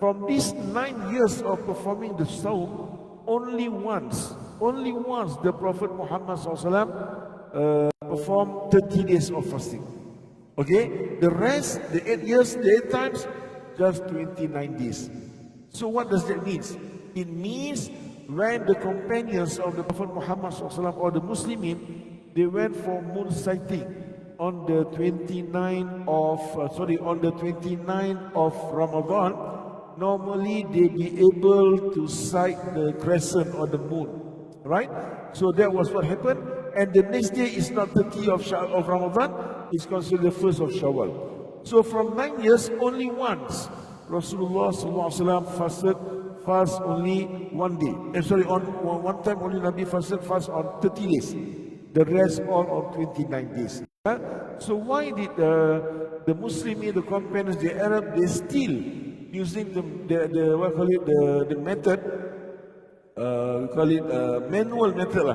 from these 9 years of performing the Sawm, only once the Prophet Muhammad SAW performed 30 days of fasting. Okay, the rest, the 8 years, the 8 times, just 29 days. So what does that mean? It means when the companions of the Prophet Muhammad SAW or the Muslimin, they went for moon sighting on the 29th of Ramadan. Normally they be able to sight the crescent or the moon, right? So that was what happened. And the next day is not 30th of Ramadan, it's considered the 1st of Shawwal. So from 9 years, only once Rasulullah fast only one day. One time only Nabi fast on 30 days. The rest all on 29 days. So why did the Muslims, the companions, the Arab, they still using the method, we call it manual method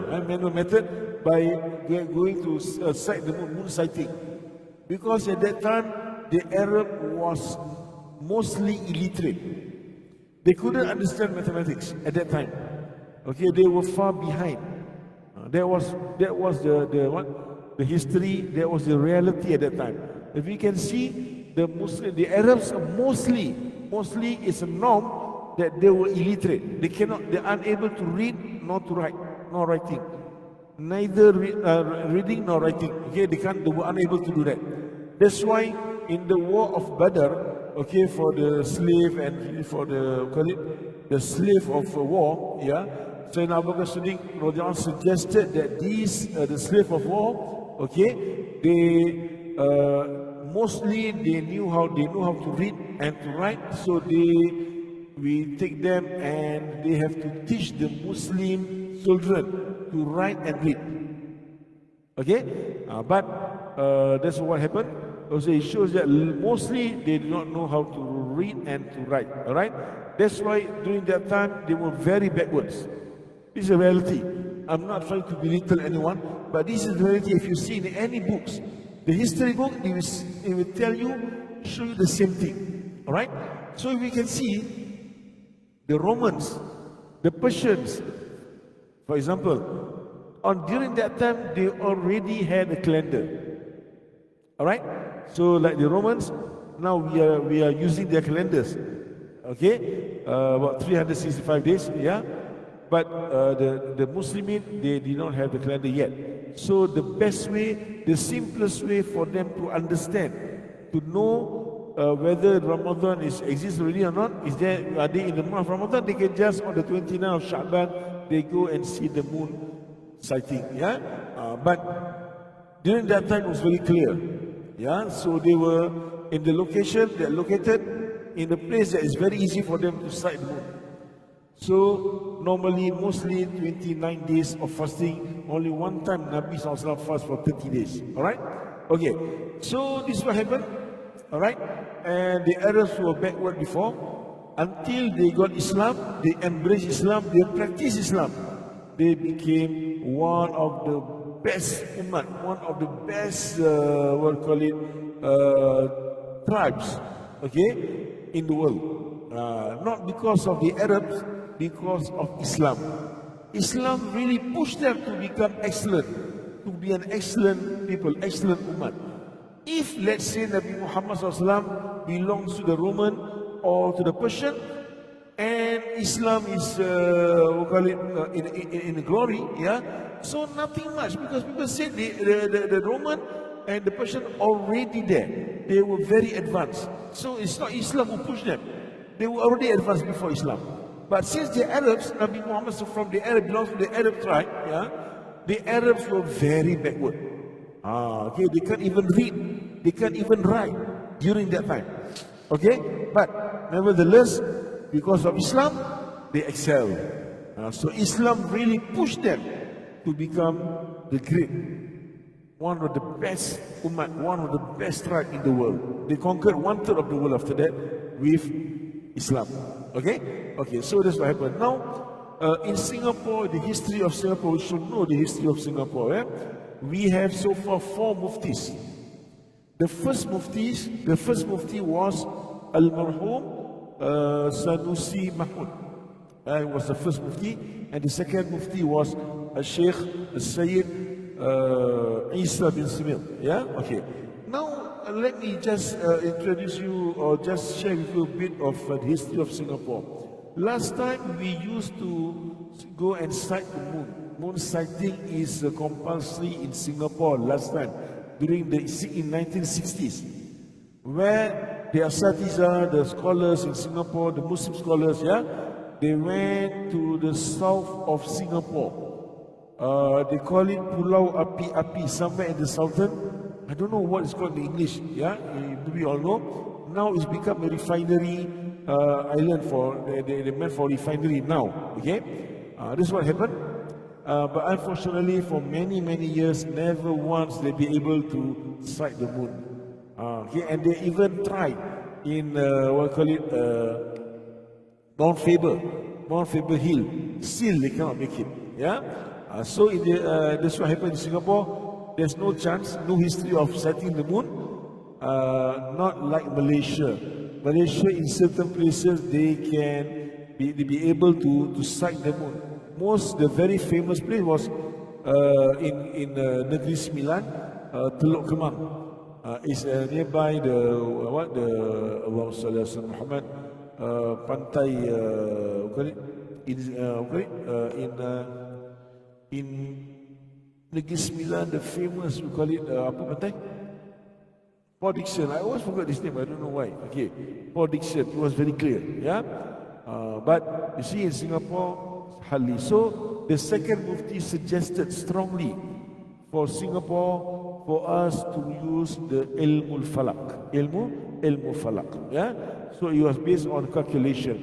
by going to sight the moon sighting? Because at that time the Arab was mostly illiterate. They couldn't understand mathematics at that time. Okay, they were far behind. That was the history. That was the reality at that time. If we can see, the Arabs mostly is a norm that they were illiterate. They're unable to read nor to write, nor writing. Neither reading nor writing. Okay, they were unable to do that. That's why in the war of Badr, okay, for the slave and for the slave of war, yeah, Sayyidina Abu Bakr Siddiq suggested that the slave of war, okay, they mostly they knew how to read and to write, so we take them and they have to teach the Muslim children to write and read. Okay, but that's what happened. Also, it shows that mostly they do not know how to read and to write. All right, that's why during that time they were very backwards. This is a reality. I'm not trying to belittle anyone, but this is the reality. If you see in any books, the history book, it will tell you, show you the same thing. All right. So we can see the Romans, the Persians, for example, during that time they already had a calendar. All right. So like the Romans, now we are using their calendars. Okay, about 365 days. Yeah. But the Muslimin, they did not have the calendar yet. So the best way, the simplest way for them to understand, to know whether Ramadan exists already or not, are they in the month of Ramadan? They can just on the 29th of Sha'ban, they go and see the moon sighting. Yeah, but during that time it was very clear. Yeah, so they were in the location, they are located in the place that is very easy for them to sight the moon. So normally, mostly 29 days of fasting. Only one time Nabi SAW fast for 30 days. Alright? Okay. So this is what happened. Alright? And the Arabs were backward before. Until they got Islam, they embraced Islam, they practiced Islam. They became one of the best ummah, one of the best, tribes, okay, in the world. Not because of the Arabs, because of Islam. Islam really pushed them to become excellent, to be an excellent people, excellent ummah. If, let's say, Nabi Muhammad SAW belongs to the Roman or to the Persian, and Islam is, in glory, yeah, so nothing much, because people say the Roman and the Persian already there. They were very advanced. So it's not Islam who pushed them. They were already advanced before Islam. But since the Arabs, Nabi Muhammad from the Arab belongs to the Arab tribe, yeah, the Arabs were very backward. Okay, they can't even read, they can't even write during that time. Okay, but nevertheless, because of Islam, they excel. So Islam really pushed them to become the great, one of the best ummah, one of the best tribe in the world. They conquered 1/3 of the world after that with Islam. Okay? Okay, so that's what happened. Now, in Singapore, the history of Singapore, we should know the history of Singapore. Eh? We have so far 4 muftis. The first mufti was Al-Marhum Sanusi Mahmud. Was the first Mufti, and the second Mufti was Sheikh Sayyid Isa bin Simil. Yeah, okay. Now let me just introduce you or just share with you a bit of the history of Singapore. Last time we used to go and sight the moon. Moon sighting is compulsory in Singapore last time during in 1960s, where the Asatiza, the scholars in Singapore, the Muslim scholars, yeah, they went to the south of Singapore. They call it Pulau Api-Api, somewhere in the southern. I don't know what it's called in English. Yeah, maybe you all know. Now it's become a refinery island for they meant for refinery now. Okay, this is what happened. But unfortunately, for many years, never once they be able to sight the moon. Okay, and they even tried in what call it Mount Faber Hill. Still, they cannot make it. Yeah. So that's what happened in Singapore. There's no chance, no history of sighting the moon. Not like Malaysia. Malaysia, in certain places, they can be able to sight the moon. The very famous place was in Negeri Sembilan, Teluk Kemang. It's nearby Allahumma salli ala Muhammad, pantai in Negeri Sembilan, the famous, we call it apa pantai? Port Dickson. I always forgot this name. I don't know why. Okay, Port Dickson. It was very clear. Yeah, but you see in Singapore, hardly. So the second Mufti suggested strongly for Singapore for us to use the ilmul falak. Ilmu falak. Yeah. So it was based on calculation,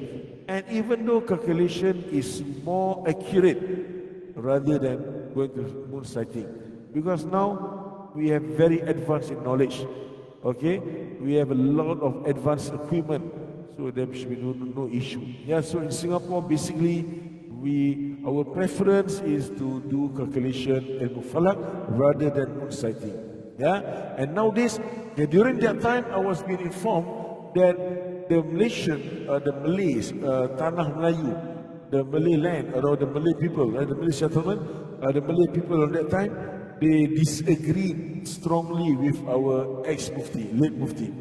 and even though calculation is more accurate rather than going to moon sighting, because now we have very advanced in knowledge. Okay, we have a lot of advanced equipment, so there should be no issue. Yeah. So in Singapore, basically, our preference is to do calculation ilmu falak rather than moon sighting. Yeah, and nowadays, during that time, I was being informed that the Malaysian, the Malays, Tanah Melayu, the Malay land, or the Malay people, the Malay settlement, the Malay people at that time, they disagreed strongly with our ex-Mufti, late Mufti,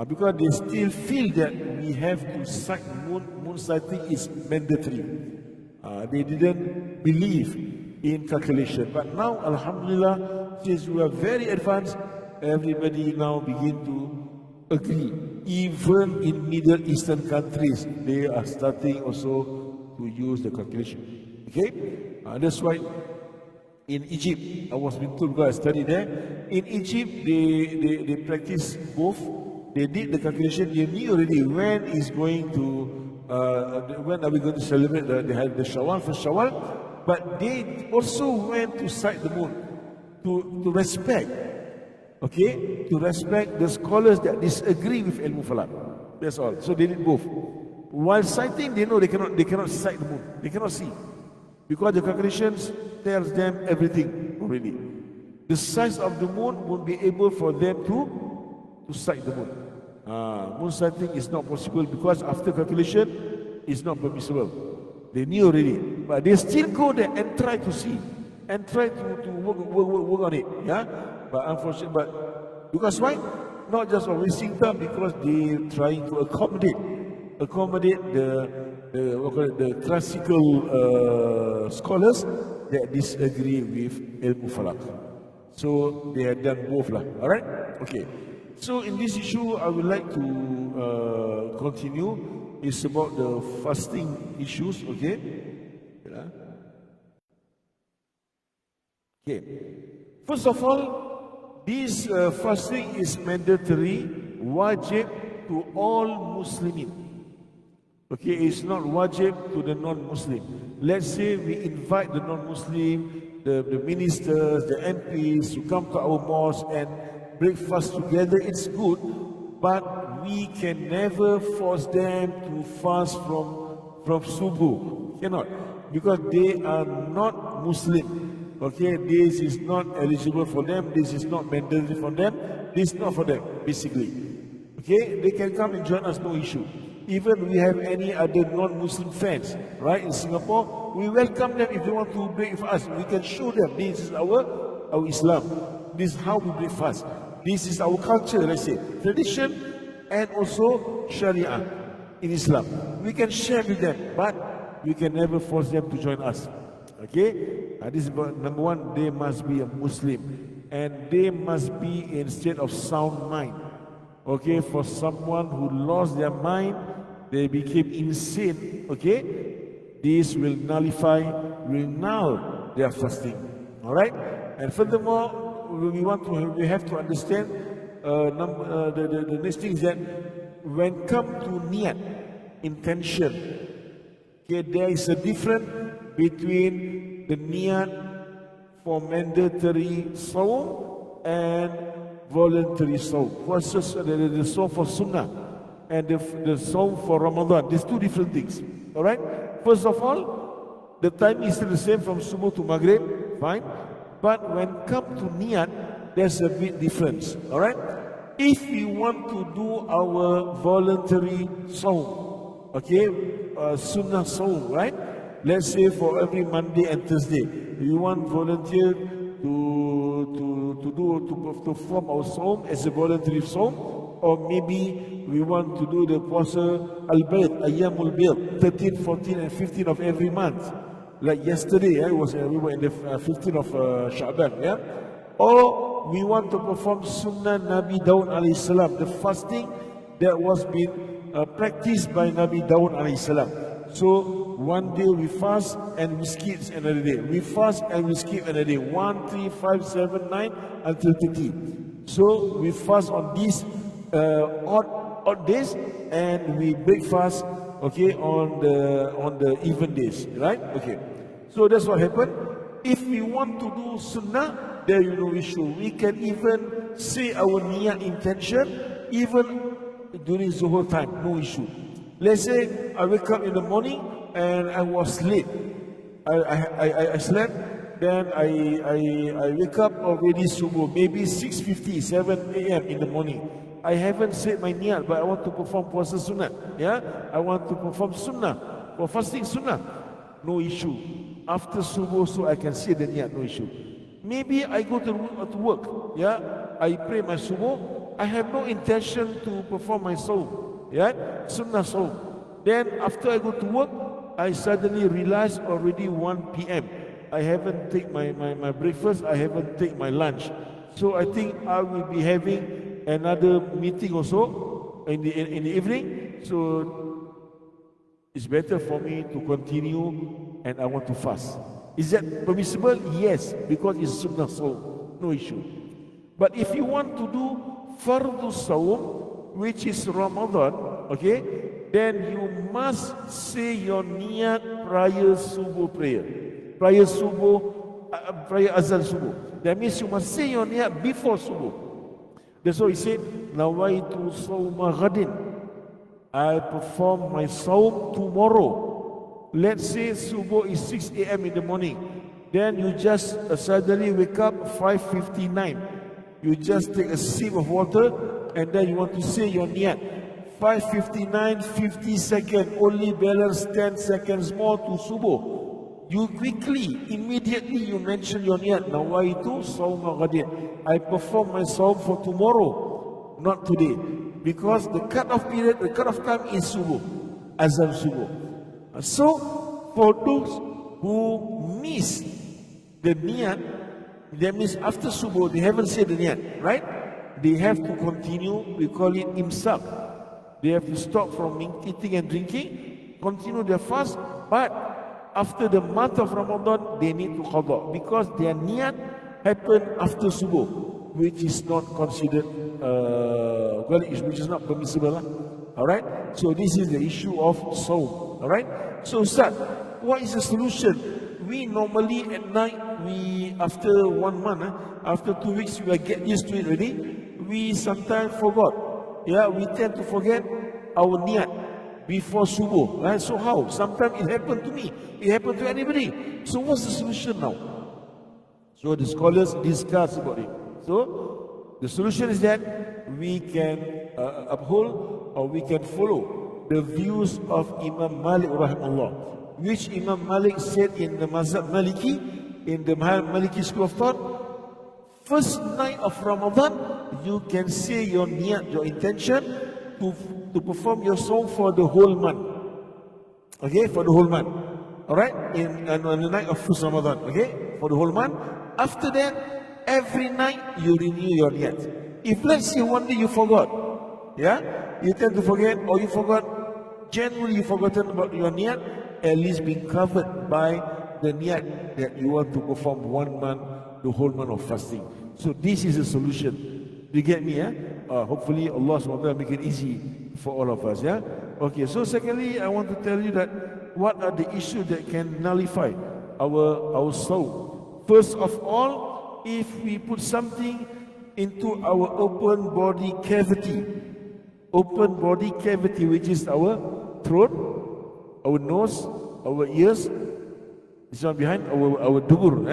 because they still feel that we have to sight moon sighting is mandatory. They didn't believe in calculation. But now, Alhamdulillah, since we are very advanced, everybody now begin to agree. Even in Middle Eastern countries, they are starting also to use the calculation. Okay? That's why in Egypt, I was being told because I studied there. In Egypt, they practice both. They did the calculation. They knew already when is going to when are we going to celebrate the Shawwal, first Shawwal? But they also went to sight the moon to respect, okay, to respect the scholars that disagree with ilmu falak. That's all. So they did both. While sighting, they know they cannot sight the moon. They cannot see because the calculations tells them everything already. The size of the moon won't be able for them to sight the moon. Moon sighting is not possible because after calculation, it's not permissible. They knew already, but they still go there and try to see and try to work on it. Yeah, but unfortunately, because why? Not just of wasting time, because they trying to accommodate the classical scholars that disagree with ilmu falak. So they have done both lah. All right, okay. So in this issue, I would like to continue. It's about the fasting issues, okay? Okay. First of all, this fasting is mandatory, wajib to all Muslimin. Okay, it's not wajib to the non-Muslim. Let's say we invite the non-Muslim, the ministers, the MPs to come to our mosque and breakfast together. It's good, but we can never force them to fast from subuh. Cannot, because they are not Muslim. Okay, this is not eligible for them. This is not mandatory for them. This is not for them, basically. Okay, they can come and join us, no issue. Even we have any other non-Muslim friends, right, in Singapore, we welcome them if they want to break with us. We can show them this is our Islam. This is how we break fast. This is our culture, let's say, tradition and also Sharia in Islam. We can share with them, but we can never force them to join us. Okay? This is number one, they must be a Muslim. And they must be in state of sound mind. Okay? For someone who lost their mind, they became insane. Okay? This will null their fasting. Alright? And furthermore, we have to understand the next thing is that when come to niyat, intention, okay, there is a difference between the niyat for mandatory saum and voluntary saum. Versus the saum for sunnah and the saum for Ramadan. There's two different things. Alright? First of all, the time is still the same from subuh to maghrib, fine. But when come to niyat, there's a bit difference. Alright? If we want to do our voluntary saum, okay, sunnah saum, right? Let's say for every Monday and Thursday, we want volunteer to form our saum as a voluntary saum, or maybe we want to do the puasa al-bayt, ayyamul bayt, 13, 14 and 15 of every month. Like yesterday, we were in the 15th of Sha'ban, yeah? Or we want to perform Sunnah Nabi Daud alayhi salam, the fasting that was being practiced by Nabi Daud alayhi salam. So one day we fast and we skip another day. We fast and we skip another day. 1, 3, 5, 7, 9 until 30. So we fast on these odd days and we break fast, okay, on the even days, right? Okay. So that's what happened. If we want to do sunnah, there is no issue. We can even say our niyyah intention even during Zuhur time, no issue. Let's say I wake up in the morning and I was late. I slept, then I wake up already subuh, maybe 6:50, 7 a.m. in the morning. I haven't said my niyat, but I want to perform puasa sunnah. Yeah, I want to perform sunnah or fasting sunnah. No issue. After subuh, so I can say the niyat, no issue. Maybe I go to work. Yeah, I pray my subuh. I have no intention to perform my saum. Yeah, sunnah saum. Then after I go to work, I suddenly realize already 1 p.m. I haven't taken my breakfast. I haven't taken my lunch. So I think I will be having another meeting also in the evening. So it's better for me to continue and I want to fast. Is that permissible? Yes, because it's sunnah saum, no issue. But if you want to do fardu saum, which is Ramadan, okay, then you must say your niyat prior subuh prayer, prior azan subuh. That means you must say your niyat before subuh. That's why he said, nawaitu sawma ghadin, I perform my saum tomorrow. Let's say subuh is 6 a.m. in the morning. Then you just suddenly wake up 5:59. You just take a sip of water and then you want to say your niyat. 5:59, 50 seconds, only balance 10 seconds more to subuh. You quickly, immediately you mention your niyat. Nawaitu sawma ghadin, I perform my saum for tomorrow, not today. Because the cut-off period, the cut-off time is subuh, azan subuh. So, for those who miss the niyat, that means after subuh, they haven't said the niyat, right? They have to continue, we call it imsak. They have to stop from eating and drinking, continue their fast, but after the month of Ramadan, they need to qada, because their niyat happened after subuh, which is not considered, which is not permissible. Alright? So this is the issue of saum. Alright? So Ustaz, what is the solution? We normally at night, after 1 month, after 2 weeks, we will get used to it already. We sometimes forgot. Yeah, we tend to forget our niyat before subuh. Right? So how? Sometimes it happened to me. It happened to anybody. So what's the solution now? So the scholars discuss about it. So the solution is that we can uphold or we can follow the views of Imam Malik rahimahullah, which Imam Malik said in the Mazhab Maliki, in the Maliki school of thought, first night of Ramadan, you can say your niyat, your intention to perform your song for the whole month. Okay, for the whole month. Alright, on the night of first Ramadan. Okay, for the whole month. After that, every night you renew your niyat. If let's say one day you forgot, yeah, you tend to forget, or you forgot, generally you forgotten about your niyat, at least being covered by the niyat that you want to perform 1 month, the whole month of fasting. So this is a solution. You get me, yeah? Hopefully Allah SWT make it easy for all of us, yeah? Okay, so secondly, I want to tell you that what are the issues that can nullify our soul. First of all, if we put something into our open body cavity, which is our throat, our nose, our ears, this one behind, our dubur,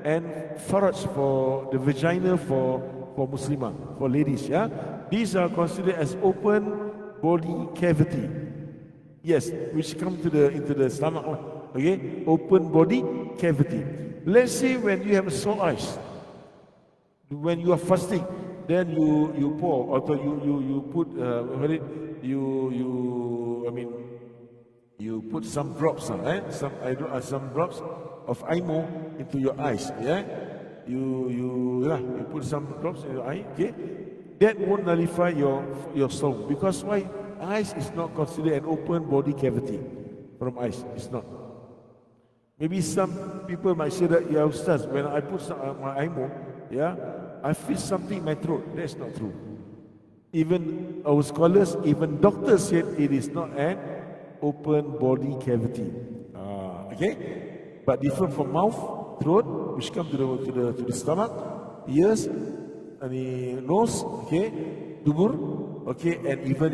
and faraj for the vagina for Muslimah, for ladies, yeah? These are considered as open body cavity. Yes, which come into the stomach, okay? Open body cavity. Let's say when you have sore eyes, when you are fasting, then you pour, or you put you put some drops, some drops of IMO into your eyes, yeah. You put some drops in your eye, okay. That won't nullify your soul, because why? Eyes is not considered an open body cavity. From eyes, it's not. Maybe some people might say that, yeah, Ustaz, when I put my IMO, yeah, I feel something in my throat. That's not true. Even our scholars, even doctors said it is not an open body cavity. Okay, but different from mouth, throat, which come to the stomach, ears, and the nose, okay, dubur, okay, and even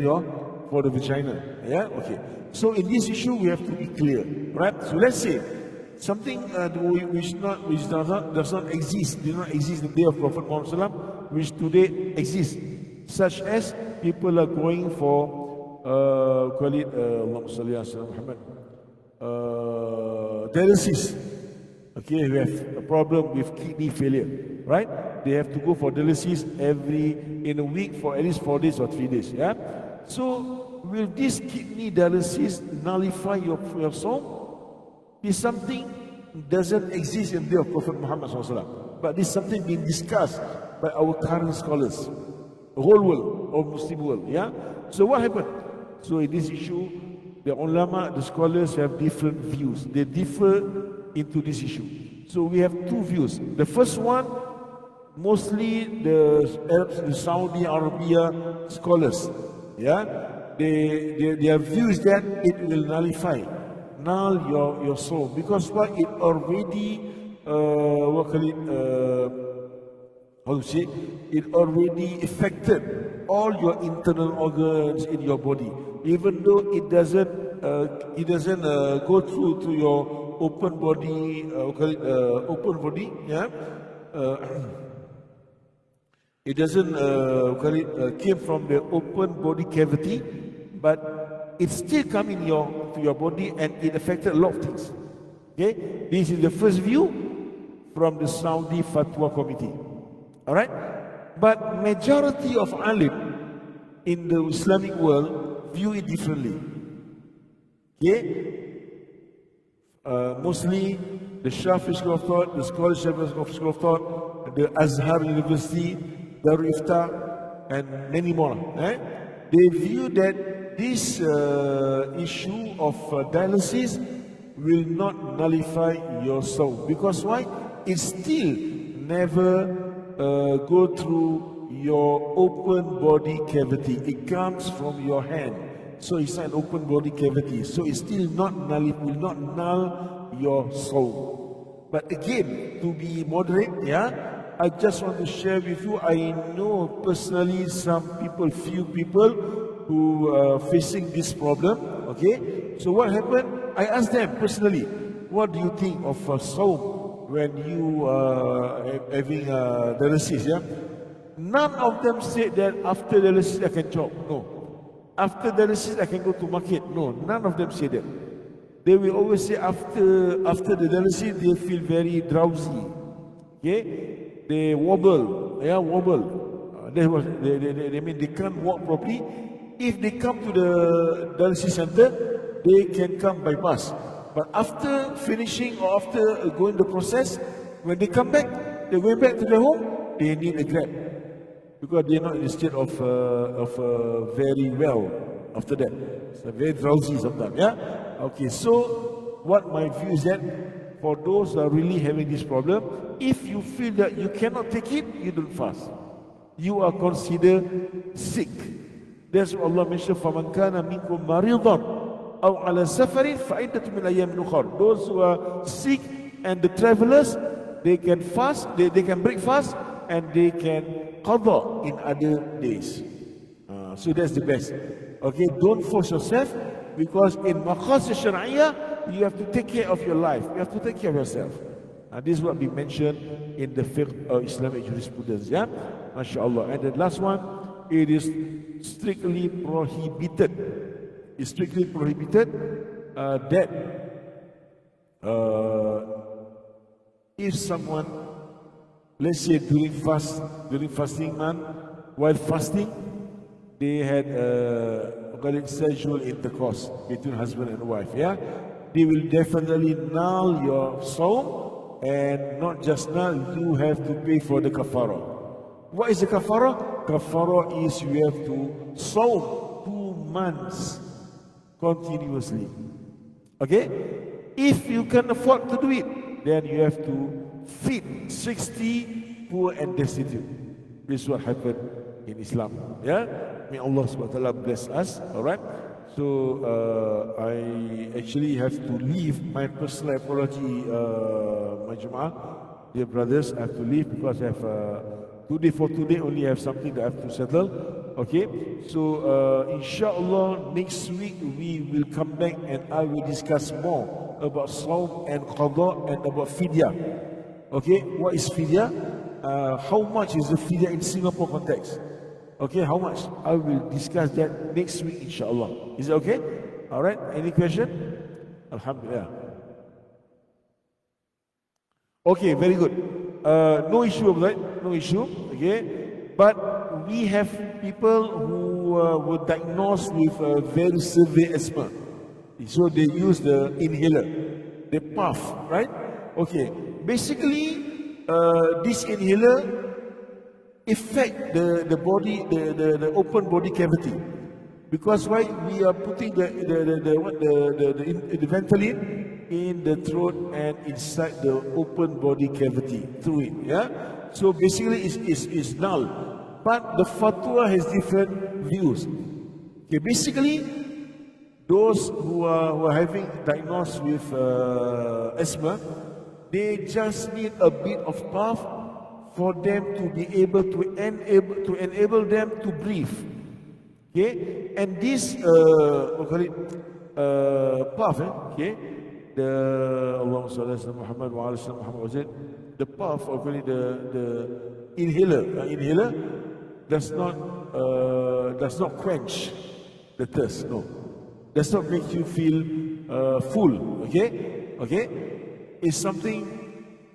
for the vagina. Yeah, okay. So in this issue, we have to be clear, right? So let's say something which does not exist, did not exist in the day of Prophet Muhammad Sallam, which today exists, such as people are going for Allahumma salli ala Muhammad, dialysis. Okay, we have a problem with kidney failure, right? They have to go for dialysis in a week for at least 4 days or 3 days. Yeah. So will this kidney dialysis nullify your soul? This something doesn't exist in the day of Prophet Muhammad SAW, but this is something being discussed by our current scholars, the whole world, or Muslim world. Yeah. So what happened? So in this issue, the ulama, the scholars have different views. They differ into this issue. So we have two views. The first one, mostly the Arabs, the Saudi Arabia scholars, yeah, their view is that it will null your soul, because what it already it already affected all your internal organs in your body, even though it doesn't go through to your open body, yeah. It doesn't came from the open body cavity, but it still come in to your body, and it affected a lot of things. Okay, this is the first view from the Saudi Fatwa Committee. All right, but majority of alim in the Islamic world view it differently. Okay. Mostly the Shafi'i school of thought, the scholarship school of thought, the Azhar University, Darul Ifta, and many more. They view that this issue of dialysis will not nullify your soul, because why? It still never go through your open body cavity. It comes from your hand. So it's an open body cavity. So it's still will not null your soul. But again, to be moderate, yeah, I just want to share with you, I know personally few people who are facing this problem. Okay, so what happened? I asked them personally, what do you think of soul when you are having dialysis? Yeah, none of them said that after dialysis I can chop. No. After dialysis, I can go to market. No, none of them say that. They will always say after the dialysis, they feel very drowsy. Okay, they wobble. Yeah, wobble. They mean they can't walk properly. If they come to the dialysis center, they can come by bus. But after finishing or after going the process, when they come back, they're going back to their home, they need a grab. Because they're not in a state of very well after that. So very drowsy sometimes, yeah? Okay, so what my view is that for those who are really having this problem, if you feel that you cannot take it, you don't fast. You are considered sick. That's what Allah mentioned, فَمَنْ كَانَ مِنْكُمْ مَرِيضًا أَوْ عَلَى سَفَرٍ فَعِدَّةٌ مِنْ أَيَّامٍ أُخَرَ. Those who are sick and the travelers, they can fast, they can break fast, and they can qada in other days. So that's the best. Okay, don't force yourself, because in maqasid shar'iyah, you have to take care of your life. You have to take care of yourself. This is what we mentioned in the fiqh of Islamic jurisprudence. Yeah, mashallah. And the last one, it is strictly prohibited. It's strictly prohibited that if someone, let's say during fasting month, while fasting, they had sexual intercourse between husband and wife, yeah, they will definitely null your sawm, and not just null, you have to pay for the kafara. What is the kafara? Kafara is you have to sawm 2 months continuously. Okay? If you can afford to do it, then you have to feed 60 poor and destitute. This is what happened in Islam. Yeah? May Allah subhanahu wa ta'ala bless us. Alright? So I actually have to leave. My personal apology, my Jum'ah, dear brothers, I have to leave because I have today only have something that I have to settle. Okay, so inshallah next week we will come back and I will discuss more about Sawm and Qadha and about Fidya. Okay, what is Fidya? How much is the Fidya in Singapore context? Okay, how much? I will discuss that next week inshallah. Is it okay? Alright, any question? Alhamdulillah. Okay, very good. No issue of that, no issue. Okay, but we have people who were diagnosed with very severe asthma, so they use the inhaler, they puff, right? Okay, basically this inhaler affect the body, the open body cavity, because why we are putting the Ventolin in the throat and inside the open body cavity through it, yeah. So basically it's null, but the fatwa has different views. Okay, basically those who are having diagnosed with asthma, they just need a bit of puff for them to be able to enable them to breathe. Okay, and this puff, okay, the Allahumma salli ala Muhammad wa ala Muhammad was it? The puff, or the inhaler does not quench the thirst. No, does not make you feel full. Okay, it's something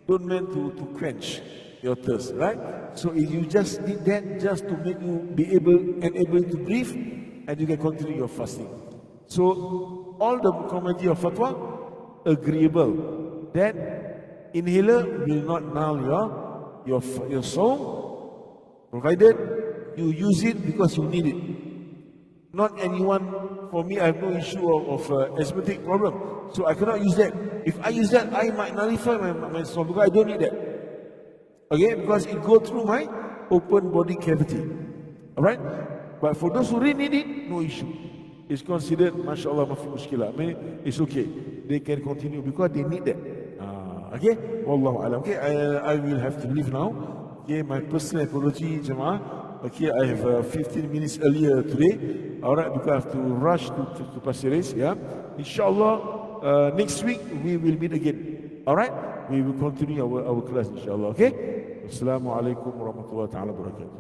don't meant to quench your thirst, right? So if you just need that just to make you be able to breathe, and you can continue your fasting. So all the community of fatwa agreeable that inhaler will not null your soul, provided you use it because you need it. Not anyone. For me, I have no issue of asthmatic problem, so I cannot use that. If I use that, I might nullify my soul because I don't need that. Okay, because it goes through my open body cavity. Alright? But for those who really need it, no issue. It's considered, mashallah, mafi mushkilah. I mean, it's okay. They can continue because they need that. Okay? Wallahu alam. Okay, I will have to leave now. Okay, my personal apology, Jama'ah. Okay, I have 15 minutes earlier today. Alright, because I have to rush to Pasir Ris. Yeah? Inshallah, next week we will meet again. Alright? We will continue our class, inshallah. Okay? Assalamu alaikum warahmatullahi wabarakatuh.